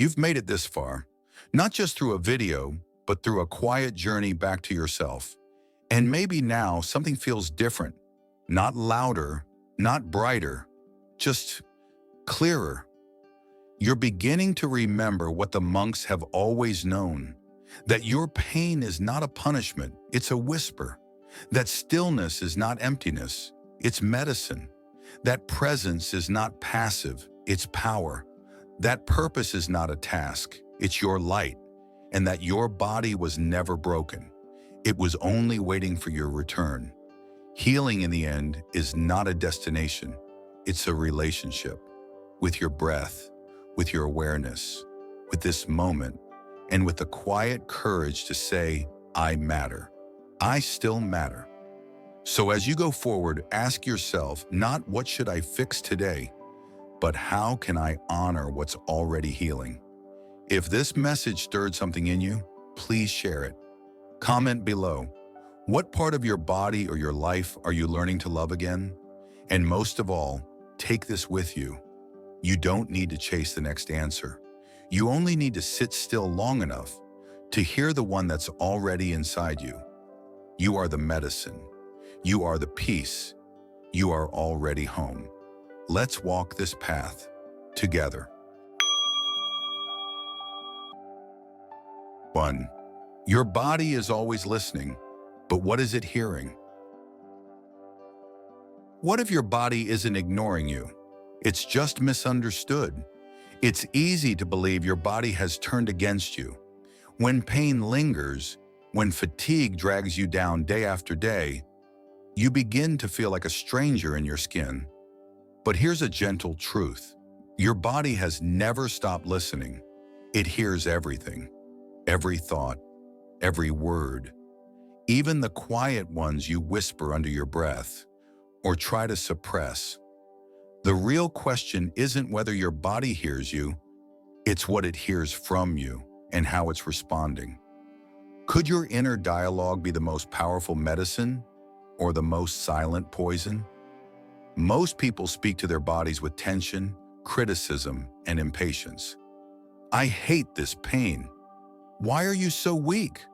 You've made it this far, not just through a video, but through a quiet journey back to yourself. And maybe now something feels different, not louder, not brighter, just clearer. You're beginning to remember what the monks have always known, that your pain is not a punishment, it's a whisper. That stillness is not emptiness, it's medicine. That presence is not passive, it's power. That purpose is not a task, it's your light. And that your body was never broken. It was only waiting for your return. Healing in the end is not a destination, it's a relationship with your breath, with your awareness, with this moment, and with the quiet courage to say, I matter. I still matter. So as you go forward, ask yourself, not what should I fix today, but how can I honor what's already healing? If this message stirred something in you, please share it. Comment below. What part of your body or your life are you learning to love again? And most of all, take this with you. You don't need to chase the next answer. You only need to sit still long enough to hear the one that's already inside you. You are the medicine. You are the peace. You are already home. Let's walk this path together. 1. Your body is always listening, but what is it hearing? What if your body isn't ignoring you? It's just misunderstood. It's easy to believe your body has turned against you. When pain lingers, when fatigue drags you down day after day, you begin to feel like a stranger in your skin. But here's a gentle truth. Your body has never stopped listening. It hears everything, every thought, every word, even the quiet ones you whisper under your breath or try to suppress. The real question isn't whether your body hears you, it's what it hears from you and how it's responding. Could your inner dialogue be the most powerful medicine or the most silent poison? Most people speak to their bodies with tension, criticism, and impatience. I hate this pain. Why are you so weak?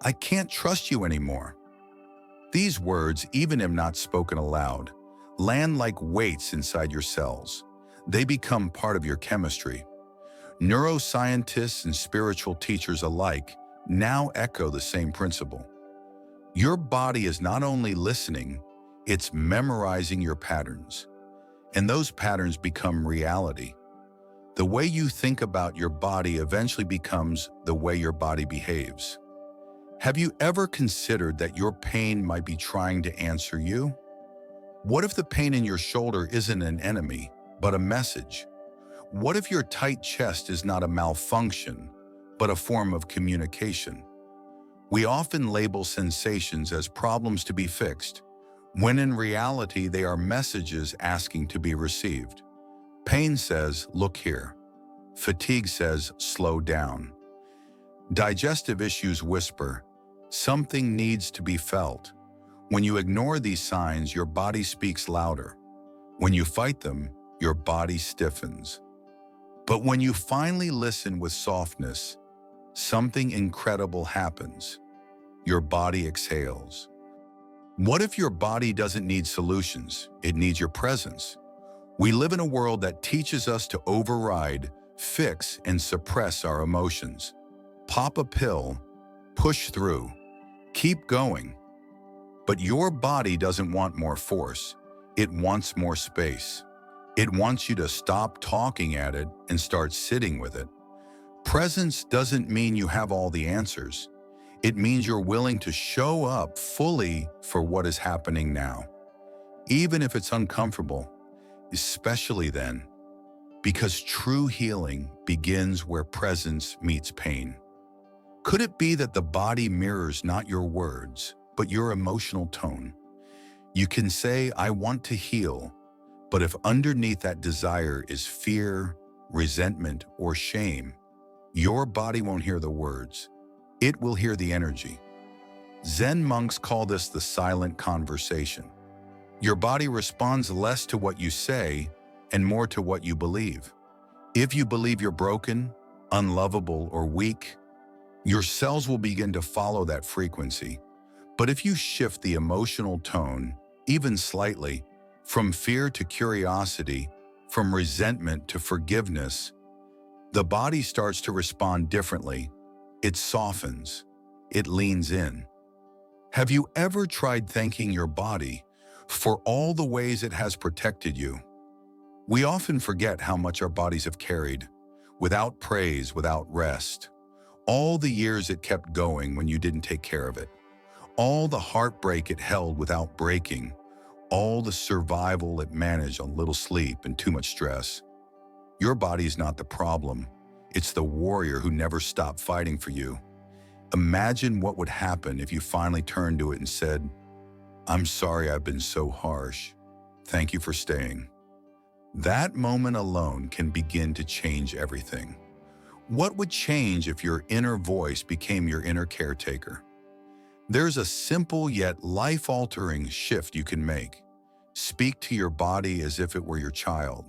I can't trust you anymore. These words, even if not spoken aloud, land like weights inside your cells. They become part of your chemistry. Neuroscientists and spiritual teachers alike now echo the same principle. Your body is not only listening, it's memorizing your patterns. And those patterns become reality. The way you think about your body eventually becomes the way your body behaves. Have you ever considered that your pain might be trying to answer you? What if the pain in your shoulder isn't an enemy, but a message? What if your tight chest is not a malfunction, but a form of communication? We often label sensations as problems to be fixed, when in reality they are messages asking to be received. Pain says, look here. Fatigue says, slow down. Digestive issues whisper, something needs to be felt. When you ignore these signs, your body speaks louder. When you fight them, your body stiffens. But when you finally listen with softness, something incredible happens. Your body exhales. What if your body doesn't need solutions? It needs your presence. We live in a world that teaches us to override, fix, and suppress our emotions. Pop a pill, push through, keep going. But your body doesn't want more force. It wants more space. It wants you to stop talking at it and start sitting with it. Presence doesn't mean you have all the answers. It means you're willing to show up fully for what is happening now, even if it's uncomfortable, especially then, because true healing begins where presence meets pain. Could it be that the body mirrors not your words, but your emotional tone? You can say, I want to heal, but if underneath that desire is fear, resentment, or shame, your body won't hear the words. It will hear the energy. Zen monks call this the silent conversation. Your body responds less to what you say and more to what you believe. If you believe you're broken, unlovable, or weak, your cells will begin to follow that frequency. But if you shift the emotional tone, even slightly, from fear to curiosity, from resentment to forgiveness, the body starts to respond differently. It softens. It leans in. Have you ever tried thanking your body for all the ways it has protected you? We often forget how much our bodies have carried, without praise, without rest. All the years it kept going when you didn't take care of it. All the heartbreak it held without breaking. All the survival it managed on little sleep and too much stress. Your body's not the problem. It's the warrior who never stopped fighting for you. Imagine what would happen if you finally turned to it and said, "I'm sorry I've been so harsh. Thank you for staying." That moment alone can begin to change everything. What would change if your inner voice became your inner caretaker? There's a simple yet life-altering shift you can make. Speak to your body as if it were your child.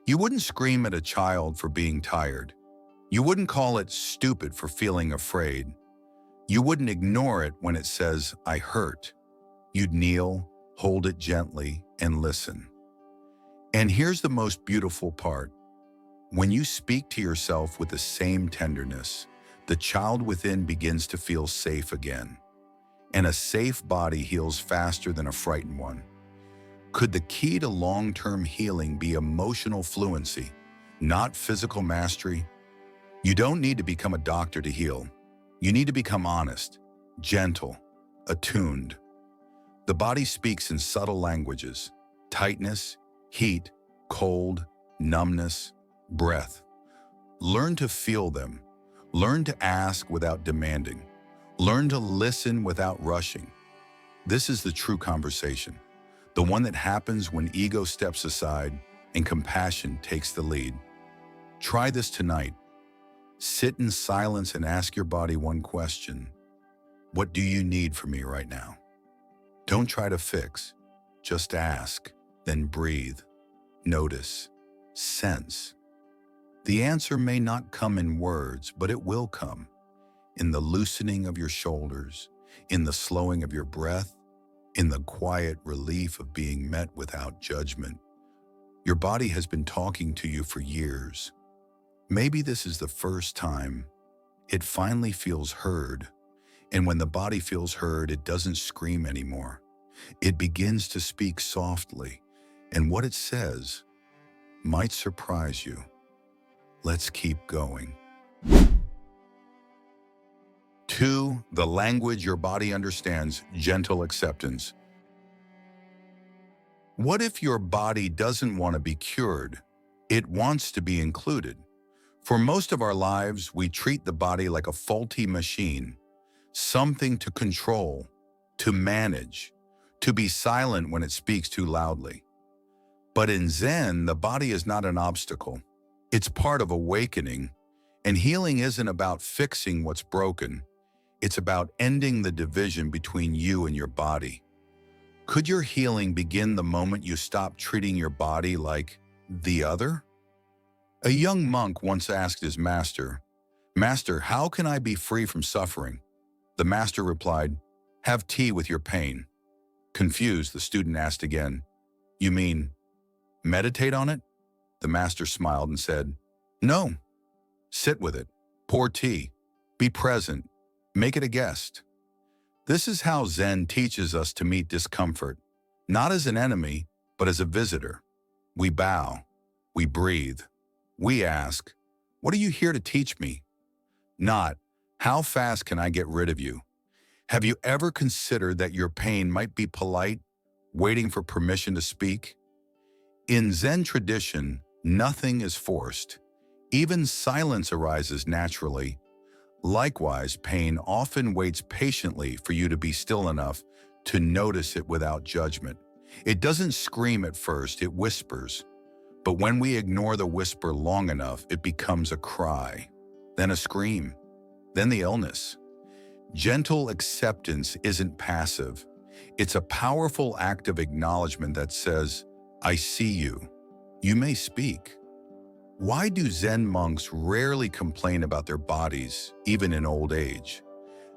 You wouldn't scream at a child for being tired. You wouldn't call it stupid for feeling afraid. You wouldn't ignore it when it says, "I hurt." You'd kneel, hold it gently, and listen. And here's the most beautiful part. When you speak to yourself with the same tenderness, the child within begins to feel safe again. And a safe body heals faster than a frightened one. Could the key to long-term healing be emotional fluency, not physical mastery? You don't need to become a doctor to heal. You need to become honest, gentle, attuned. The body speaks in subtle languages: tightness, heat, cold, numbness, breath. Learn to feel them. Learn to ask without demanding. Learn to listen without rushing. This is the true conversation, the one that happens when ego steps aside and compassion takes the lead. Try this tonight. Sit in silence and ask your body one question. What do you need from me right now? Don't try to fix. Just ask, then breathe, notice, sense. The answer may not come in words, but it will come in the loosening of your shoulders, in the slowing of your breath, in the quiet relief of being met without judgment. Your body has been talking to you for years. Maybe this is the first time it finally feels heard. And when the body feels heard, it doesn't scream anymore. It begins to speak softly, and what it says might surprise you. Let's keep going. 2. The language your body understands: gentle acceptance. What if your body doesn't want to be cured? It wants to be included. For most of our lives, we treat the body like a faulty machine, something to control, to manage, to be silent when it speaks too loudly. But in Zen, the body is not an obstacle. It's part of awakening, and healing isn't about fixing what's broken. It's about ending the division between you and your body. Could your healing begin the moment you stop treating your body like the other? A young monk once asked his master, "Master, how can I be free from suffering?" The master replied, "Have tea with your pain." Confused, the student asked again, "You mean meditate on it?" The master smiled and said, "No, sit with it, pour tea, be present, make it a guest." This is how Zen teaches us to meet discomfort, not as an enemy, but as a visitor. We bow, we breathe, we ask, "What are you here to teach me?" Not, "How fast can I get rid of you?" Have you ever considered that your pain might be polite, waiting for permission to speak? In Zen tradition, nothing is forced. Even silence arises naturally. Likewise, pain often waits patiently for you to be still enough to notice it without judgment. It doesn't scream at first, it whispers. But when we ignore the whisper long enough, it becomes a cry, then a scream, then the illness. Gentle acceptance isn't passive. It's a powerful act of acknowledgement that says, "I see you. You may speak." Why do Zen monks rarely complain about their bodies, even in old age?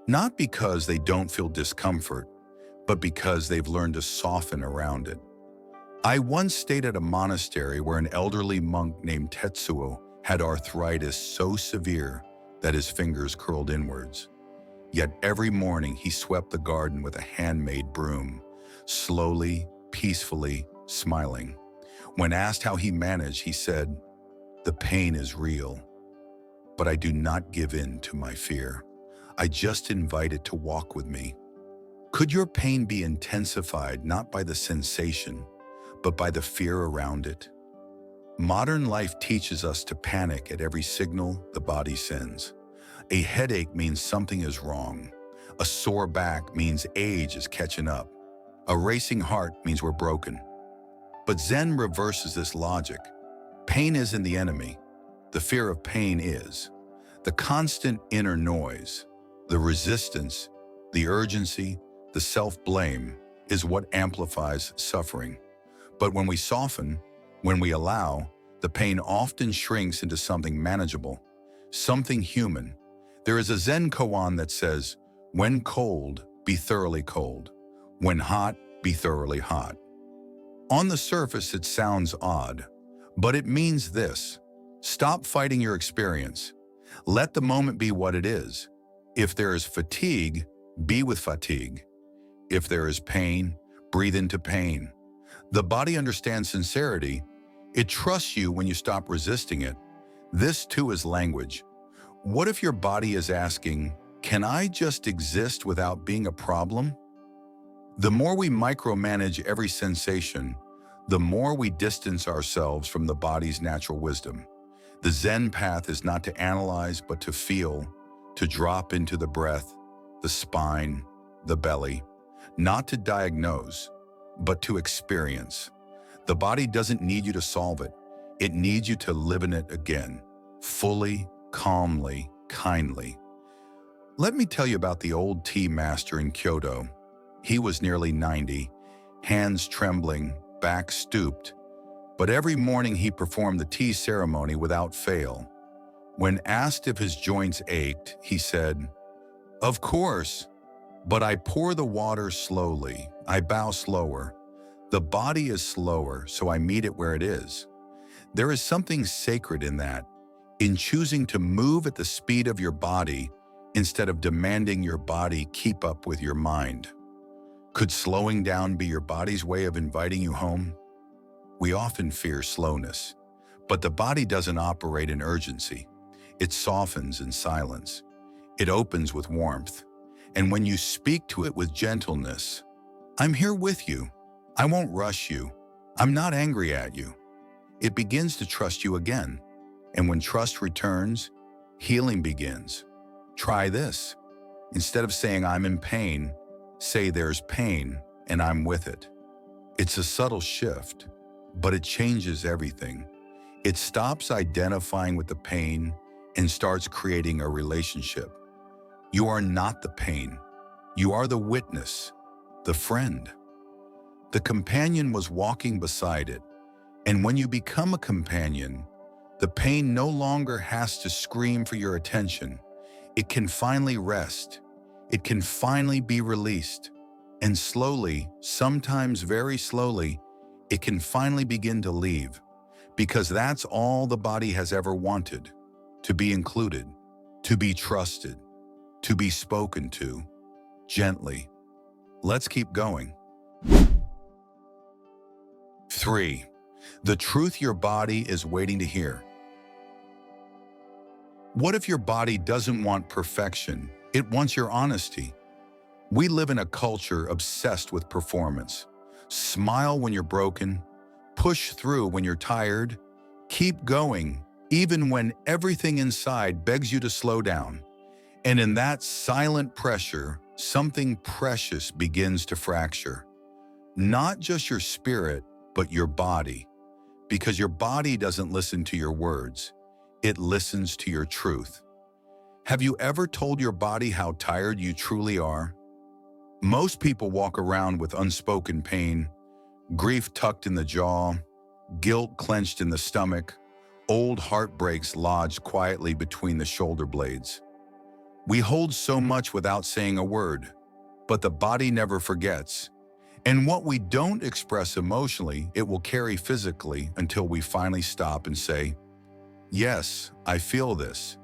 Not because they don't feel discomfort, but because they've learned to soften around it. I once stayed at a monastery where an elderly monk named Tetsuo had arthritis so severe that his fingers curled inwards. Yet every morning he swept the garden with a handmade broom, slowly, peacefully, smiling. When asked how he managed, he said, "The pain is real, but I do not give in to my fear. I just invite it to walk with me." Could your pain be intensified not by the sensation, but by the fear around it? Modern life teaches us to panic at every signal the body sends. A headache means something is wrong. A sore back means age is catching up. A racing heart means we're broken. But Zen reverses this logic. Pain isn't the enemy. The fear of pain is. The constant inner noise, the resistance, the urgency, the self-blame is what amplifies suffering. But when we soften, when we allow, the pain often shrinks into something manageable, something human. There is a Zen koan that says, "When cold, be thoroughly cold. When hot, be thoroughly hot." On the surface, it sounds odd, but it means this: stop fighting your experience. Let the moment be what it is. If there is fatigue, be with fatigue. If there is pain, breathe into pain. The body understands sincerity. It trusts you when you stop resisting it. This too is language. What if your body is asking, "Can I just exist without being a problem?" The more we micromanage every sensation, the more we distance ourselves from the body's natural wisdom. The Zen path is not to analyze, but to feel, to drop into the breath, the spine, the belly. Not to diagnose, but to experience. The body doesn't need you to solve it. It needs you to live in it again, fully, calmly, kindly. Let me tell you about the old tea master in Kyoto. He was nearly 90, hands trembling, back stooped, but every morning he performed the tea ceremony without fail. When asked if his joints ached, he said, "Of course, but I pour the water slowly, I bow slower. The body is slower, so I meet it where it is." There is something sacred in that, in choosing to move at the speed of your body instead of demanding your body keep up with your mind. Could slowing down be your body's way of inviting you home? We often fear slowness, but the body doesn't operate in urgency. It softens in silence. It opens with warmth. And when you speak to it with gentleness, "I'm here with you. I won't rush you. I'm not angry at you," it begins to trust you again. And when trust returns, healing begins. Try this. Instead of saying, "I'm in pain," say, "There's pain and I'm with it." It's a subtle shift, but it changes everything. It stops identifying with the pain and starts creating a relationship. You are not the pain. You are the witness, the friend. The companion was walking beside it, and when you become a companion, the pain no longer has to scream for your attention. It can finally rest. It can finally be released. And slowly, sometimes very slowly, it can finally begin to leave, because that's all the body has ever wanted: to be included, to be trusted, to be spoken to, gently. Let's keep going. 3. The truth your body is waiting to hear. What if your body doesn't want perfection? It wants your honesty. We live in a culture obsessed with performance. Smile when you're broken, push through when you're tired, keep going, even when everything inside begs you to slow down. And in that silent pressure, something precious begins to fracture. Not just your spirit, but your body. Because your body doesn't listen to your words. It listens to your truth. Have you ever told your body how tired you truly are? Most people walk around with unspoken pain, grief tucked in the jaw, guilt clenched in the stomach, Old heartbreaks lodged quietly between the shoulder blades. We hold so much without saying a word, but the body never forgets. And what we don't express emotionally, it will carry physically until we finally stop and say, yes, I feel this.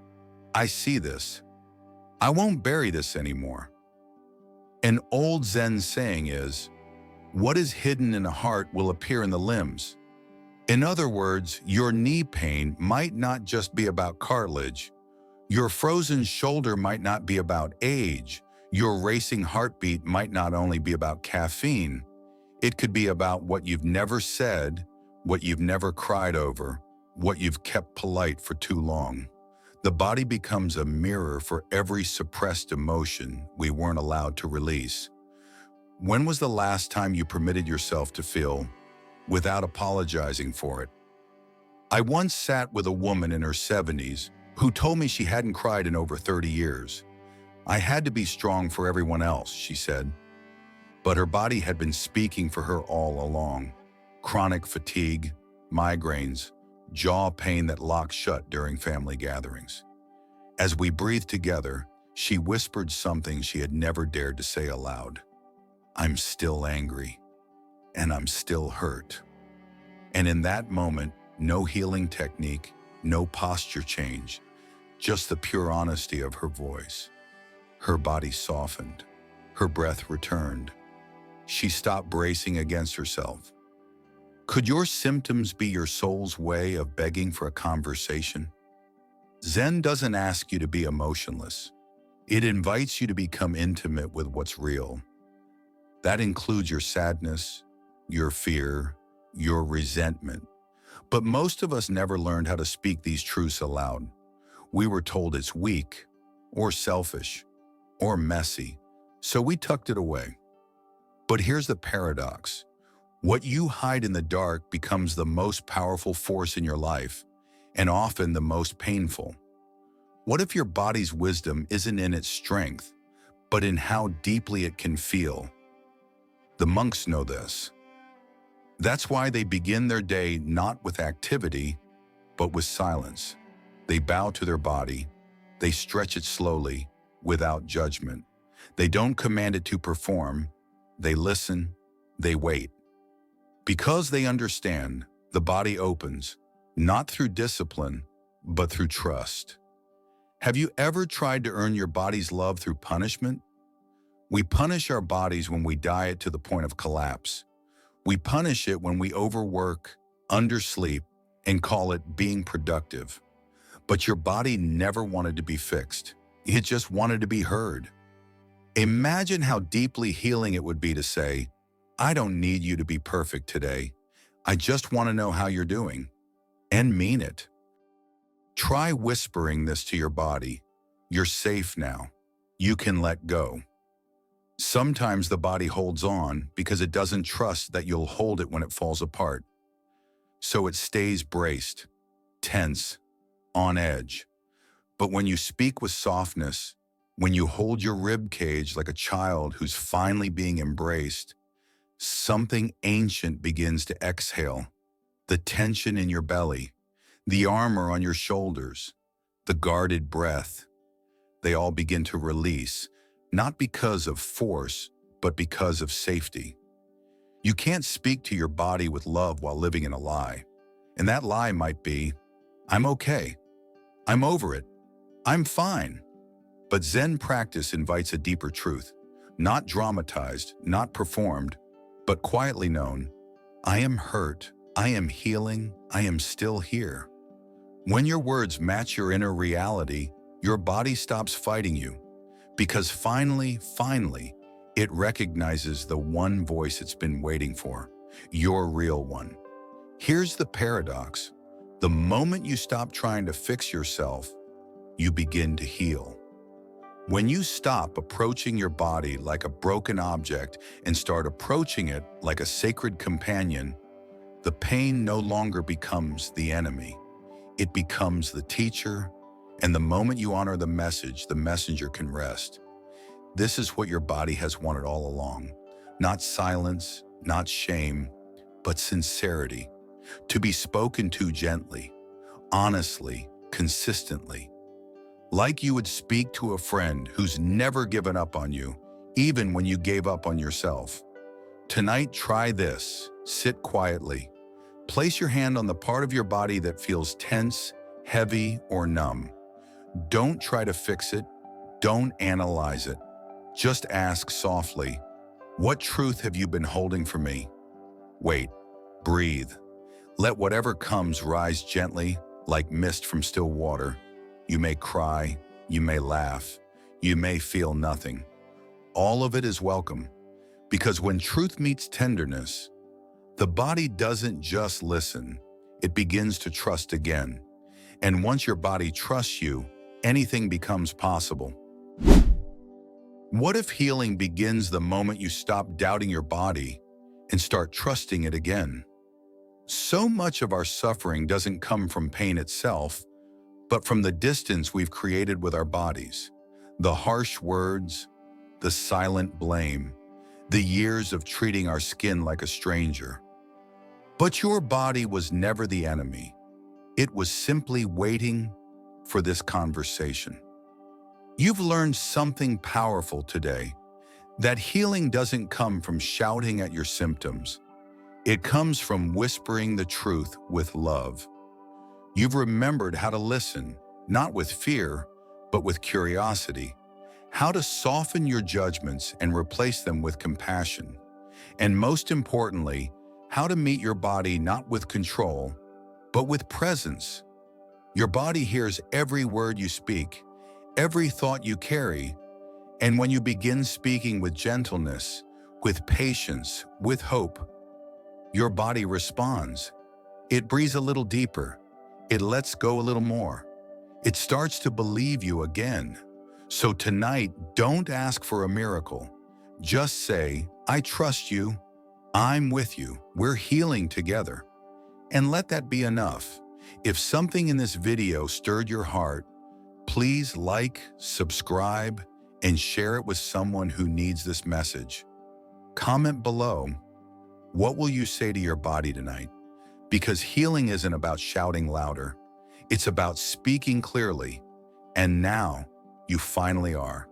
I see this. I won't bury this anymore. An old Zen saying is, what is hidden in the heart will appear in the limbs. In other words, your knee pain might not just be about cartilage. Your frozen shoulder might not be about age. Your racing heartbeat might not only be about caffeine. It could be about what you've never said, what you've never cried over, what you've kept polite for too long. The body becomes a mirror for every suppressed emotion we weren't allowed to release. When was the last time you permitted yourself to feel without apologizing for it? I once sat with a woman in her 70s who told me she hadn't cried in over 30 years. I had to be strong for everyone else, she said. But her body had been speaking for her all along. Chronic fatigue, migraines, jaw pain that locked shut during family gatherings. As we breathed together, she whispered something she had never dared to say aloud. I'm still angry, and I'm still hurt. And in that moment, no healing technique, no posture change, just the pure honesty of her voice. Her body softened, her breath returned. She stopped bracing against herself. Could your symptoms be your soul's way of begging for a conversation? Zen doesn't ask you to be emotionless. It invites you to become intimate with what's real. That includes your sadness, your fear, your resentment. But most of us never learned how to speak these truths aloud. We were told it's weak, or selfish, or messy, so we tucked it away. But here's the paradox. What you hide in the dark becomes the most powerful force in your life, and often the most painful. What if your body's wisdom isn't in its strength, but in how deeply it can feel? The monks know this. That's why they begin their day not with activity, but with silence. They bow to their body. They stretch it slowly, without judgment. They don't command it to perform. They listen. They wait. Because they understand, the body opens, not through discipline, but through trust. Have you ever tried to earn your body's love through punishment? We punish our bodies when we diet to the point of collapse. We punish it when we overwork, undersleep, and call it being productive. But your body never wanted to be fixed. It just wanted to be heard. Imagine how deeply healing it would be to say, I don't need you to be perfect today. I just want to know how you're doing. And mean it. Try whispering this to your body. You're safe now. You can let go. Sometimes the body holds on because it doesn't trust that you'll hold it when it falls apart. So it stays braced, tense, on edge. But when you speak with softness, when you hold your rib cage like a child who's finally being embraced, something ancient begins to exhale. The tension in your belly, the armor on your shoulders, the guarded breath, they all begin to release, not because of force, but because of safety. You can't speak to your body with love while living in a lie. And that lie might be, I'm okay. I'm over it. I'm fine. But Zen practice invites a deeper truth, not dramatized, not performed, but quietly known. I am hurt. I am healing. I am still here. When your words match your inner reality, your body stops fighting you. Because finally, it recognizes the one voice it's been waiting for, your real one. Here's the paradox. The moment you stop trying to fix yourself, you begin to heal. When you stop approaching your body like a broken object and start approaching it like a sacred companion, the pain no longer becomes the enemy. It becomes the teacher, and the moment you honor the message, the messenger can rest. This is what your body has wanted all along. Not silence, not shame, but sincerity. To be spoken to gently. honestly, consistently, like you would speak to a friend who's never given up on you, even when you gave up on yourself. Tonight, try this. Sit quietly. Place your hand on the part of your body that feels tense, heavy, or numb. Don't try to fix it. Don't analyze it. Just ask softly, what truth have you been holding for me? Wait, breathe. Let whatever comes rise gently, like mist from still water. You may cry, you may laugh, you may feel nothing. All of it is welcome, because when truth meets tenderness, the body doesn't just listen, it begins to trust again. And once your body trusts you, anything becomes possible. What if healing begins the moment you stop doubting your body and start trusting it again? So much of our suffering doesn't come from pain itself, but from the distance we've created with our bodies. The harsh words, the silent blame, the years of treating our skin like a stranger. But your body was never the enemy. It was simply waiting for this conversation. You've learned something powerful today, that healing doesn't come from shouting at your symptoms. It comes from whispering the truth with love. You've remembered how to listen, not with fear, but with curiosity, how to soften your judgments and replace them with compassion, and most importantly, how to meet your body not with control, but with presence. Your body hears every word you speak, every thought you carry, and when you begin speaking with gentleness, with patience, with hope, your body responds. It breathes a little deeper. It lets go a little more. It starts to believe you again. So tonight, don't ask for a miracle. Just say, I trust you. I'm with you. We're healing together. And let that be enough. If something in this video stirred your heart, please like, subscribe, and share it with someone who needs this message. Comment below, what will you say to your body tonight? Because healing isn't about shouting louder. It's about speaking clearly. And now, you finally are.